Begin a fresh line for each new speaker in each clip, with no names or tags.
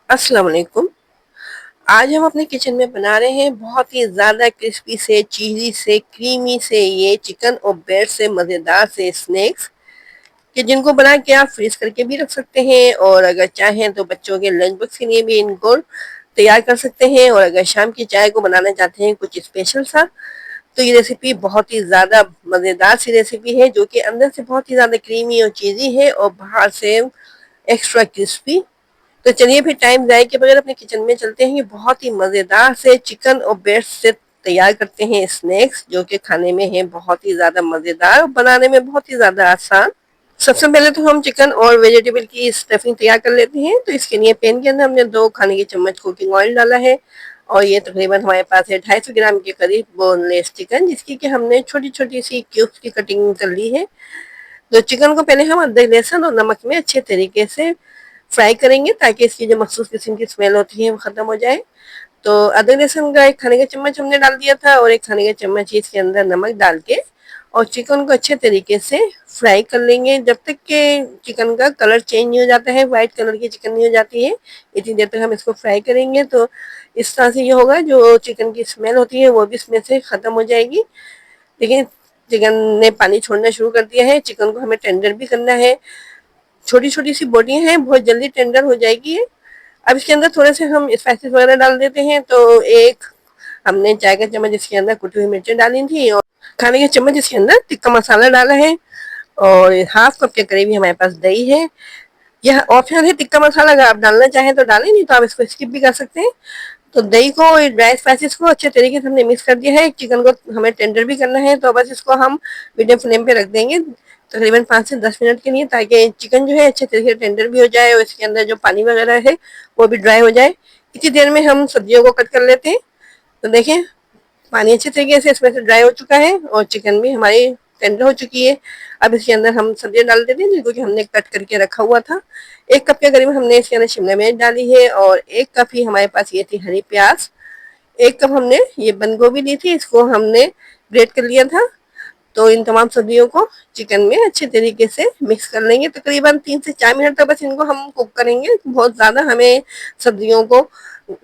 अस्सलाम वालेकुम। आज हम अपने किचन में बना रहे हैं बहुत ही ज़्यादा क्रिस्पी से चीज़ी से क्रीमी से ये चिकन और ब्रेड से मज़ेदार से स्नैक्स कि जिनको बना के आप फ्रीज करके भी रख सकते हैं और अगर चाहें तो बच्चों के लंच बॉक्स के लिए भी इनको तैयार कर सकते हैं। और अगर शाम की चाय को बनाना चाहते हैं कुछ स्पेशल सा, तो ये रेसिपी बहुत ही ज़्यादा मज़ेदार सी रेसिपी है जो कि अंदर से बहुत ही ज़्यादा क्रीमी और चीज़ी है और बाहर से एक्स्ट्रा क्रिस्पी। तो चलिए फिर टाइम ज़ाया के बगैर अपने किचन में चलते हैं। ये बहुत ही मज़ेदार से चिकन और ब्रेड से तैयार करते हैं स्नैक्स जो कि खाने में है बहुत ही ज़्यादा मज़ेदार और बनाने में बहुत ही ज़्यादा आसान। सबसे पहले तो हम चिकन और वेजिटेबल की स्टफिंग तैयार कर लेते हैं। तो इसके लिए पैन के अंदर हमने 2 खाने के चम्मच कुकिंग ऑयल डाला है और ये तकरीबन हमारे पास है 250 ग्राम के करीब बोनलेस चिकन, जिसकी कि हमने छोटी छोटी सी क्यूब्स की कटिंग कर ली है। तो चिकन को पहले हम अदरक लहसुन और नमक में अच्छे तरीके से फ्राई करेंगे ताकि इसकी जो मखसूस किस्म की स्मेल होती है वो खत्म हो जाए। तो अदरक लहसुन का 1 खाने का चम्मच हमने डाल दिया था और 1 खाने का चम्मच ही इसके अंदर नमक डाल के और चिकन को अच्छे तरीके से फ्राई कर लेंगे जब तक कि चिकन का कलर चेंज नहीं हो जाता है, व्हाइट कलर की चिकन नहीं हो जाती है। इतनी देर तक हम इसको फ्राई करेंगे तो इस तरह से ये होगा, जो चिकन की स्मेल होती है वो भी इसमें से खत्म हो जाएगी। देखिए चिकन ने पानी छोड़ना शुरू कर दिया है। चिकन को हमें टेंडर भी करना है। छोटी छोटी सी बोटियां हैं, बहुत जल्दी टेंडर हो जाएगी ये। अब इसके अंदर थोड़े से हम स्पाइसेस वगैरह डाल देते हैं। तो एक हमने चाय का चम्मच इसके अंदर कुटी हुई मिर्चें डाली थी और खाने के चम्मच इसके अंदर टिक्का मसाला डाला है और 1/2 कप के करीब ही हमारे पास दही है। यह ऑप्शनल है टिक्का मसाला, अगर आप डालना चाहें तो डालें, नहीं तो आप इसको स्किप भी कर सकते हैं। तो दही को और ड्राई स्पाइसेस को अच्छे तरीके से हमने मिक्स कर दिया है। चिकन को हमें टेंडर भी करना है तो बस इसको हम मीडियम फ्लेम पे रख देंगे तकरीबन 5 से 10 मिनट के लिए, ताकि चिकन जो है अच्छे तरीके से टेंडर भी हो जाए और इसके अंदर जो पानी वगैरह है वो भी ड्राई हो जाए। इतनी देर में हम सब्जियों को कट कर लेते हैं। तो देखें पानी अच्छे तरीके से इसमें से ड्राई हो चुका है और चिकन भी हमारी टेंडर हो चुकी है। अब इसके अंदर हम सब्जियां डाल देते हैं जिनको कि हमने कट करके रखा हुआ था। 1 कप के करीब हमने इसके अंदर शिमला मिर्च डाली है और 1 कप ही हमारे पास ये थी हरी प्याज। 1 कप हमने ये बंद गोभी ली थी, इसको हमने ग्रेट कर लिया था। तो इन तमाम सब्जियों को चिकन में अच्छे तरीके से मिक्स कर लेंगे। तकरीबन 3 से 4 मिनट तक बस इनको हम कुक करेंगे। बहुत ज़्यादा हमें सब्जियों को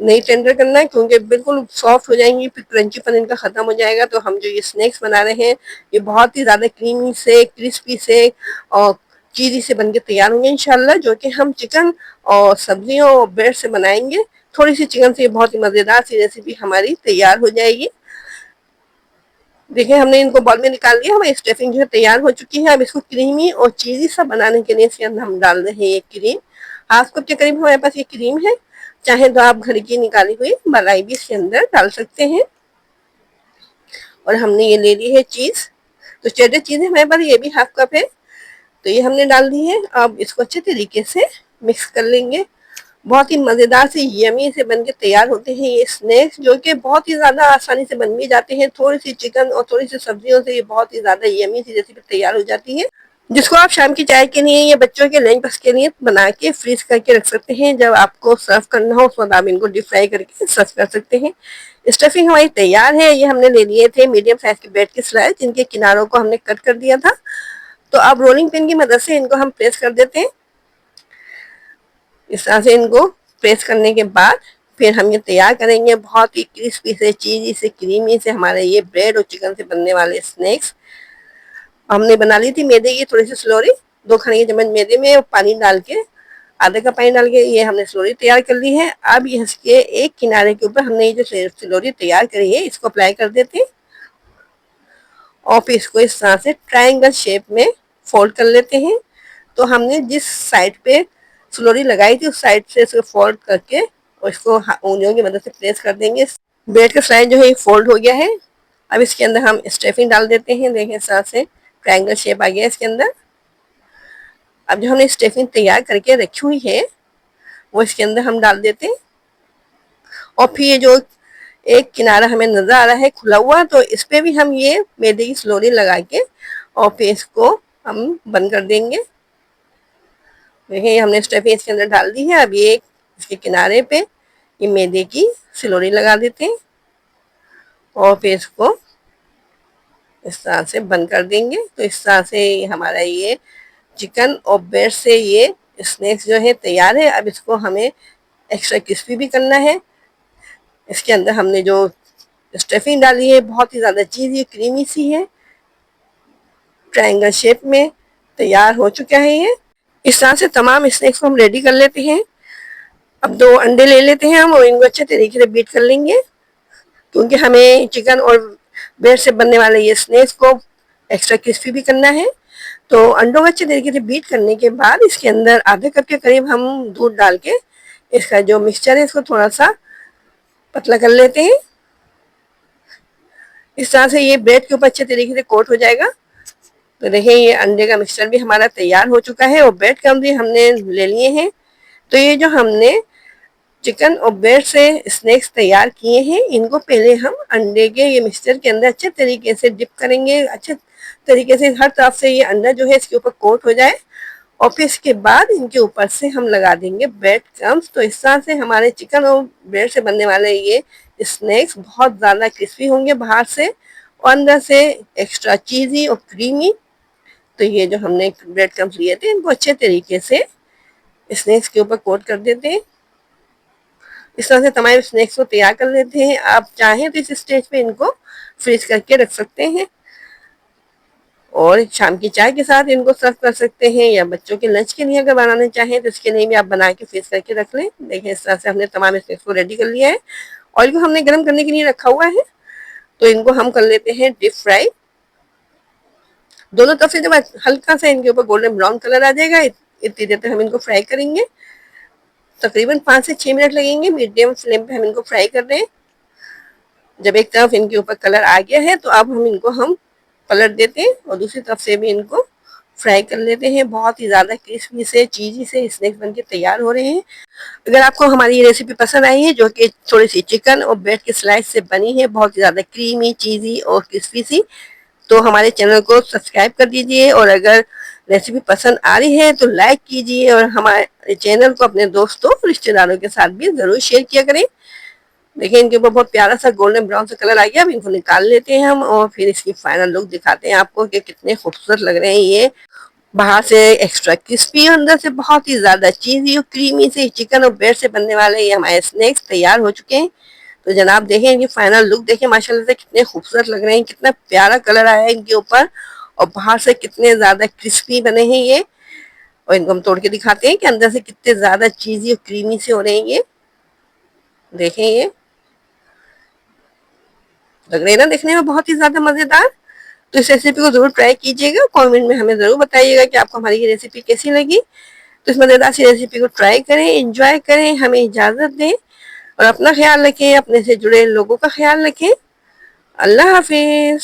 नहीं टेंडर करना है क्योंकि बिल्कुल सॉफ्ट हो जाएंगी, फिर क्रंचीपन इनका ख़त्म हो जाएगा। तो हम जो ये स्नैक्स बना रहे हैं ये बहुत ही ज़्यादा क्रीमी से क्रिस्पी से और चीज़ी से बन के तैयार होंगे इंशाल्लाह, जो कि हम चिकन और सब्जियों और ब्रेड से बनाएंगे। थोड़ी सी चिकन से ये बहुत ही मज़ेदार सी रेसिपी हमारी तैयार हो जाएगी। देखिए हमने इनको बॉल में निकाल लिया, हमारी स्टफिंग जो है तैयार हो चुकी है। अब इसको क्रीमी और चीज़ी सा बनाने के लिए इसके अंदर हम डाल रहे हैं ये क्रीम। 1/2 कप के करीब हमारे पास ये क्रीम है। चाहे तो आप घर की निकाली हुई मलाई भी इसके अंदर डाल सकते हैं। और हमने ये ले ली है चीज़, तो चेडर चीज़ है हमारे पास, ये भी 1/2 कप है। तो ये हमने डाल दी है। अब इसको अच्छे तरीके से मिक्स कर लेंगे। बहुत ही मज़ेदार से यमी से बन के तैयार होते हैं ये स्नैक्स, जो कि बहुत ही ज़्यादा आसानी से बन भी जाते हैं। थोड़ी सी चिकन और थोड़ी सी सब्जियों से ये बहुत ही ज़्यादा यमी सी रेसिपी तैयार हो जाती है, जिसको आप शाम की चाय के लिए या बच्चों के लंच बॉक्स के लिए बना के फ्रीज करके रख सकते हैं। जब आपको सर्व करना हो उस वक्त आप इनको डीप फ्राई करके सर्व कर सकते हैं। स्टफिंग हमारी तैयार है। ये हमने ले लिए थे मीडियम साइज के ब्रेड के स्लाइस, जिनके किनारों को हमने कट कर दिया था। तो अब रोलिंग पिन की मदद से इनको हम प्रेस कर देते हैं। इस तरह से इनको प्रेस करने के बाद फिर हम ये तैयार करेंगे बहुत ही क्रिस्पी से चीज़ी से क्रीमी से हमारे ये ब्रेड और चिकन से बनने वाले स्नैक्स। हमने बना ली थी मैदे की थोड़ी सी स्लोरी, 2 खाने के चम्मच मैदे में पानी डाल के, आधा कप पानी डाल के ये हमने स्लोरी तैयार कर ली है। अब इसके एक किनारे के ऊपर हमने ये जो स्लोरी तैयार करी है इसको अप्लाई कर देते हैं और फिर इसको इस तरह से ट्रायंगल शेप में फोल्ड कर लेते हैं। तो हमने जिस साइड पे स्लोरी लगाई थी उस साइड से इसको फोल्ड करके और इसको उंगलियों की मदद से प्रेस कर देंगे। ब्रेड का साइड जो है फोल्ड हो गया है। अब इसके अंदर हम स्टफिंग डाल देते हैं। देखें इस तरह से ट्रायंगल शेप आ गया इसके अंदर। अब जो हमने स्टफिंग तैयार करके रखी हुई है वो इसके अंदर हम डाल देते हैं और फिर ये जो एक किनारा हमें नजर आ रहा है खुला हुआ, तो इस पे भी हम ये मैदे की स्लोरी लगा के और फिर इसको हम बंद कर देंगे। देखिए हमने स्टफिंग इसके अंदर डाल दी है। अब ये इसके किनारे पे ये मैदे की सिलोरी लगा देते हैं और फिर इसको इस तरह से बंद कर देंगे। तो इस तरह से हमारा ये चिकन और ब्रेड से ये स्नैक्स जो है तैयार है। अब इसको हमें एक्स्ट्रा क्रिस्पी भी करना है। इसके अंदर हमने जो स्टफिंग डाली है बहुत ही ज़्यादा चीज़ी क्रीमी सी है, ट्रायंगल शेप में तैयार हो चुका है ये। इस तरह से तमाम स्नैक्स को हम रेडी कर लेते हैं। अब 2 अंडे ले लेते हैं हम और इनको अच्छे तरीके से बीट कर लेंगे, क्योंकि हमें चिकन और ब्रेड से बनने वाले ये स्नैक्स को एक्स्ट्रा क्रिस्पी भी करना है। तो अंडों को अच्छे तरीके से बीट करने के बाद इसके अंदर आधे कप के करीब हम दूध डाल के इसका जो मिक्सचर है इसको थोड़ा सा पतला कर लेते हैं। इस तरह से ये ब्रेड के ऊपर अच्छे तरीके से कोट हो जाएगा। तो देखिए ये अंडे का मिक्सचर भी हमारा तैयार हो चुका है और ब्रेड क्रम्ब भी हमने ले लिए हैं। तो ये जो हमने चिकन और ब्रेड से स्नैक्स तैयार किए हैं, इनको पहले हम अंडे के ये मिक्सचर के अंदर अच्छे तरीके से डिप करेंगे, अच्छे तरीके से हर तरफ से ये अंडा जो है इसके ऊपर कोट हो जाए और फिर इसके बाद इनके ऊपर से हम लगा देंगे ब्रेड क्रम्स। तो इस तरह से हमारे चिकन और ब्रेड से बनने वाले ये स्नैक्स बहुत ज़्यादा क्रिस्पी होंगे बाहर से और अंदर से एक्स्ट्रा चीज़ी और क्रीमी। तो ये जो हमने ब्रेड क्रम्स लिए थे इनको अच्छे तरीके से स्नैक्स के ऊपर कोट कर देते हैं। इस तरह से तमाम स्नैक्स को तैयार कर लेते हैं। आप चाहें तो इस स्टेज पे इनको फ्रीज करके रख सकते हैं और शाम की चाय के साथ इनको सर्व कर सकते हैं, या बच्चों के लंच के लिए अगर बनाना चाहें तो इसके लिए भी आप बना के फ्रीज करके रख लें। देखिए इस तरह से हमने तमाम स्नैक्स को रेडी कर लिया है। ऑयल को हमने गर्म करने के लिए रखा हुआ है, तो इनको हम कर लेते हैं डीप फ्राई। दोनों तरफ से जब हल्का सा इनके ऊपर गोल्डन ब्राउन कलर आ जाएगा इतनी देर तक हम इनको फ्राई करेंगे। तकरीबन 5 से 6 मिनट लगेंगे, मीडियम फ्लेम पे हम इनको फ्राई कर रहे हैं। जब एक तरफ इनके ऊपर कलर आ गया है तो अब हम पलट देते हैं और दूसरी तरफ से भी इनको फ्राई कर लेते हैं। बहुत ही ज़्यादा क्रिस्पी से चीज़ी से स्नैक्स बनके तैयार हो रहे हैं। अगर आपको हमारी ये रेसिपी पसंद आई है, जो कि थोड़ी सी चिकन और ब्रेड के स्लाइस से बनी है, बहुत ही ज़्यादा क्रीमी चीज़ी और क्रिस्पी सी, तो हमारे चैनल को सब्सक्राइब कर दीजिए और अगर रेसिपी पसंद आ रही है तो लाइक कीजिए और हमारे चैनल को अपने दोस्तों रिश्तेदारों के साथ भी ज़रूर शेयर किया करें। देखिए इनके ऊपर बहुत प्यारा सा गोल्डन ब्राउन सा कलर आ गया। अब इनको निकाल लेते हैं हम और फिर इसकी फाइनल लुक दिखाते हैं आपको कि कितने खूबसूरत लग रहे हैं ये। बाहर से एक्स्ट्रा क्रिस्पी, अंदर से बहुत ही ज़्यादा चीज़ी और क्रीमी से चिकन और ब्रेड से बनने वाले ये हमारे स्नैक्स तैयार हो चुके हैं। तो जनाब देखें इनकी फाइनल लुक देखें, माशाल्लाह से कितने खूबसूरत लग रहे हैं, कितना प्यारा कलर आया है इनके ऊपर और बाहर से कितने ज़्यादा क्रिस्पी बने हैं ये। और इनको हम तोड़ के दिखाते हैं कि अंदर से कितने ज़्यादा चीज़ी और क्रीमी से हो रहे हैं ये। देखें ये लग रहे हैं ना देखने में बहुत ही ज़्यादा मज़ेदार। तो इस रेसिपी को ज़रूर ट्राई कीजिएगा, कमेंट में हमें ज़रूर बताइएगा कि आपको हमारी ये रेसिपी कैसी लगी। तो इस मज़ेदार सी रेसिपी को ट्राई करें, एंजॉय करें, हमें इजाज़त दें और अपना ख्याल रखें, अपने से जुड़े लोगों का ख्याल रखें। अल्लाह हाफिज़।